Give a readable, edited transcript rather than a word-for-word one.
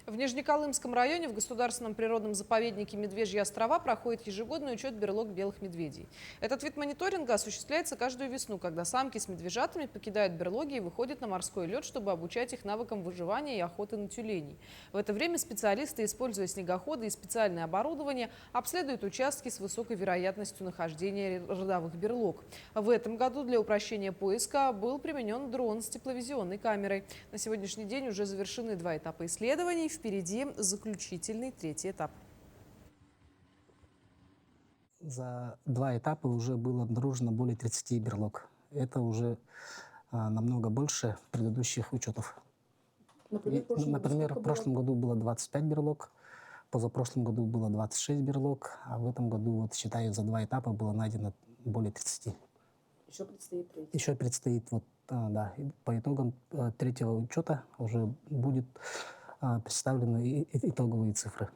В Нижнеколымском районе в государственном природном заповеднике Медвежьи острова проходит ежегодный учет берлог белых медведей. Этот вид мониторинга осуществляется каждую весну, когда самки с медвежатами покидают берлоги и выходят на морской лед, чтобы обучать их навыкам выживания и охоты на тюленей. В это время специалисты, используя снегоходы и специальное оборудование, обследуют участки с высокой вероятностью нахождения родовых берлог. В этом году для упрощения поиска был применен дрон с тепловизионной камерой. На сегодняшний день уже завершены 2 этапа исследований. Впереди заключительный 3-й этап. За 2 этапа уже было обнаружено более 30 берлог. Это уже намного больше предыдущих учетов. Например, в прошлом году было 25 берлог, позапрошлом году было 26 берлог, а в этом году, вот считаю, за 2 этапа было найдено более 30. Еще предстоит третий. Еще предстоит, да, по итогам 3-го учета уже будет представлены итоговые цифры.